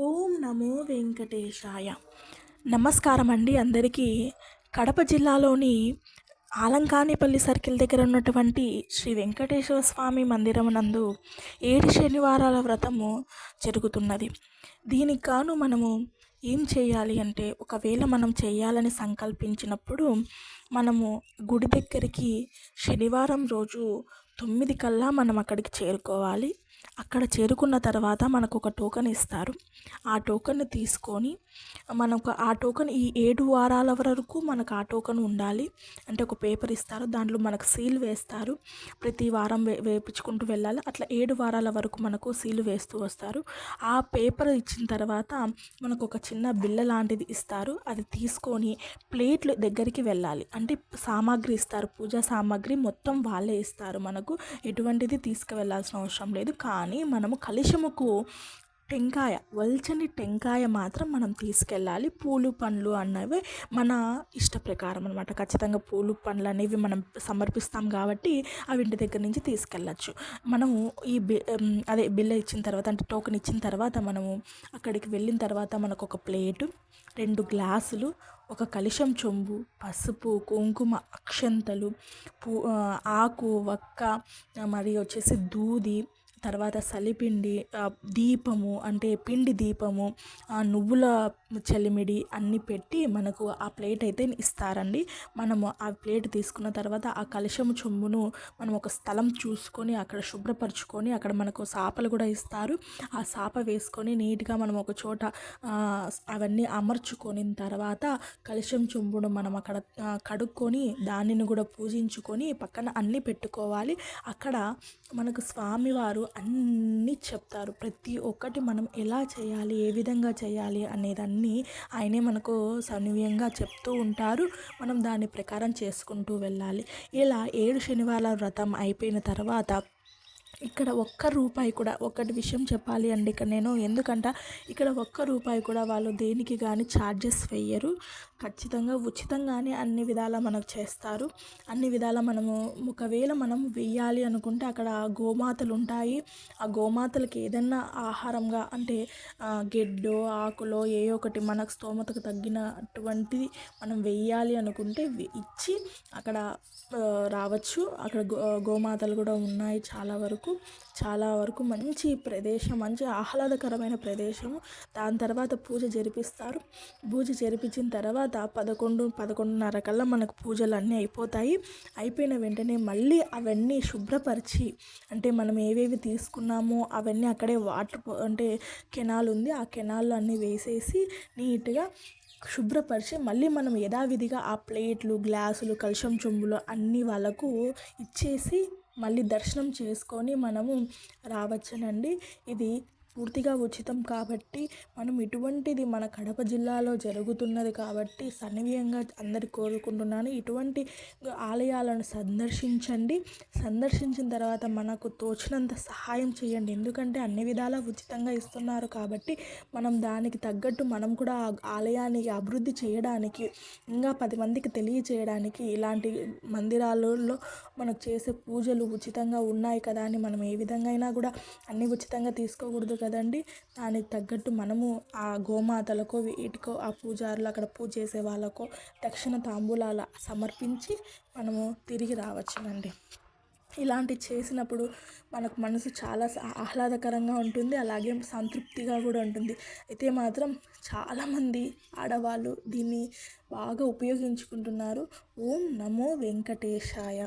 ఓం నమో వెంకటేశాయ. నమస్కారం అండి అందరికీ. కడప జిల్లాలోని ఆలంకానిపల్లి సర్కిల్ దగ్గర ఉన్నటువంటి శ్రీ వెంకటేశ్వర స్వామి మందిరం నందు 7 శనివారాల వ్రతము జరుగుతున్నది. దీనికి గాను మనము ఏం చేయాలి అంటే, ఒకవేళ మనం చేయాలని సంకల్పించినప్పుడు మనము గుడి దగ్గరికి శనివారం రోజు 9 కల్లా మనం అక్కడికి చేరుకోవాలి. అక్కడ చేరుకున్న తర్వాత మనకు ఒక టోకెన్ ఇస్తారు. ఆ టోకెన్ తీసుకొని ఆ టోకెన్ ఈ 7 వారాల వరకు మనకు ఆ టోకెన్ ఉండాలి. అంటే ఒక పేపర్ ఇస్తారు, దాంట్లో మనకు సీల్ వేస్తారు. ప్రతి వారం వేయించుకుంటూ వెళ్ళాలి. అట్లా 7 వారాల వరకు మనకు సీలు వేస్తూ వస్తారు. ఆ పేపర్ ఇచ్చిన తర్వాత మనకు ఒక చిన్న బిళ్ళ లాంటిది ఇస్తారు. అది తీసుకొని ప్లేట్లు దగ్గరికి వెళ్ళాలి. అంటే సామాగ్రి ఇస్తారు, పూజా సామాగ్రి మొత్తం వాళ్ళే ఇస్తారు. మనకు ఎటువంటిది తీసుకువెళ్ళాల్సిన అవసరం లేదు. కానీ మనము కలశముకు టెంకాయ, వల్చని టెంకాయ మాత్రం మనం తీసుకెళ్ళాలి. పూలు పండ్లు అన్నవి మన ఇష్ట ప్రకారం అనమాట. ఖచ్చితంగా పూలు పండ్లు అనేవి మనం సమర్పిస్తాం కాబట్టి అవి ఇంటి దగ్గర నుంచి తీసుకెళ్ళచ్చు. మనము అదే బిల్ల ఇచ్చిన తర్వాత, అంటే టోకెన్ ఇచ్చిన తర్వాత మనము అక్కడికి వెళ్ళిన తర్వాత మనకు ఒక ప్లేటు, 2 గ్లాసులు, ఒక కలశం చెంబు, పసుపు, కుంకుమ, అక్షంతలు, ఆకు వక్క, మరి వచ్చేసి దూది, తర్వాత సలిపిండి, దీపము అంటే పిండి దీపము, నువ్వుల చలిమిడి అన్నీ పెట్టి మనకు ఆ ప్లేట్ అయితే ఇస్తారండి. మనము ఆ ప్లేట్ తీసుకున్న తర్వాత ఆ కలశము చెంబును మనం ఒక స్థలం చూసుకొని అక్కడ శుభ్రపరచుకొని, అక్కడ మనకు సాపలు కూడా ఇస్తారు. ఆ సాప వేసుకొని నీట్గా మనం ఒక చోట అవన్నీ అమర్చుకొని తర్వాత కలశం చెంబును మనం అక్కడ కడుక్కొని దానిని కూడా పూజించుకొని పక్కన అన్నీ పెట్టుకోవాలి. అక్కడ మనకు స్వామివారు అన్నీ చెప్తారు. ప్రతి ఒక్కటి మనం ఎలా చేయాలి, ఏ విధంగా చేయాలి అనేదాన్ని ఆయనే మనకు సవినయంగా చెప్తూ ఉంటారు. మనం దాని ప్రకారం చేసుకుంటూ వెళ్ళాలి. ఇలా 7 శనివారాల వ్రతం అయిపోయిన తర్వాత ఇక్కడ ఒక్క రూపాయి కూడా, ఒకటి విషయం చెప్పాలి అండి ఇక్కడ నేను, ఎందుకంటే ఇక్కడ ఒక్క రూపాయి కూడా వాళ్ళు దేనికి కానీ ఛార్జెస్ వేయరు. ఖచ్చితంగా ఉచితంగానే అన్ని విధాలా మనకు చేస్తారు. అన్ని విధాలా మనము ఒకవేళ మనం వెయ్యాలి అనుకుంటే అక్కడ గోమాతలు ఉంటాయి. ఆ గోమాతలకి ఏదన్నా ఆహారంగా అంటే గెడ్డో ఆకులో ఏ ఒకటి మనకు స్తోమతకు తగ్గినటువంటిది మనం వెయ్యాలి అనుకుంటే ఇచ్చి అక్కడ రావచ్చు. అక్కడ గోమాతలు కూడా ఉన్నాయి చాలా వరకు మంచి ప్రదేశం, మంచి ఆహ్లాదకరమైన ప్రదేశము. దాని తర్వాత పూజ జరిపిస్తారు. పూజ జరిపించిన తర్వాత 11:30 కల్లా మనకు పూజలు అన్నీ అయిపోతాయి. అయిపోయిన వెంటనే మళ్ళీ అవన్నీ శుభ్రపరిచి, అంటే మనం ఏవేవి తీసుకున్నామో అవన్నీ అక్కడే వాటర్ అంటే కెనాల్ ఉంది, ఆ కెనాల్లో అన్నీ వేసేసి నీట్గా శుభ్రపరిచి మళ్ళీ మనం యథావిధిగా ఆ ప్లేట్లు, గ్లాసులు, కలశం చెంబులు అన్నీ వాళ్ళకు ఇచ్చేసి మళ్ళీ దర్శనం చేసుకొని మనము రావచ్చునండి. ఇది పూర్తిగా ఉచితం కాబట్టి మనం ఇటువంటిది మన కడప జిల్లాలో జరుగుతున్నది కాబట్టి సన్నివేయంగా అందరు కోరుకుంటున్నాను. ఇటువంటి ఆలయాలను సందర్శించండి. సందర్శించిన తర్వాత మనకు తోచినంత సహాయం చేయండి. ఎందుకంటే అన్ని విధాలా ఉచితంగా ఇస్తున్నారు కాబట్టి మనం దానికి తగ్గట్టు మనం కూడా ఆ ఆలయానికి అభివృద్ధి చేయడానికి, ఇంకా 10 మందికి తెలియచేయడానికి ఇలాంటి మందిరాలలో మనకు చేసే పూజలు ఉచితంగా ఉన్నాయి కదా అని మనం ఏ విధంగా అయినా కూడా అన్నీ ఉచితంగా తీసుకోకూడదు కదండి. దానికి తగ్గట్టు మనము ఆ గోమాతలకో వీటికో, ఆ పూజారులు అక్కడ పూజ చేసే వాళ్ళకో దక్షిణ తాంబూలాల సమర్పించి మనము తిరిగి రావచ్చునండి. ఇలాంటి చేసినప్పుడు మనకు మనసు చాలా ఆహ్లాదకరంగా ఉంటుంది, అలాగే సంతృప్తిగా కూడా ఉంటుంది. అయితే మాత్రం చాలామంది ఆడవాళ్ళు దీన్ని బాగా ఉపయోగించుకుంటున్నారు. ఓం నమో వెంకటేశాయ.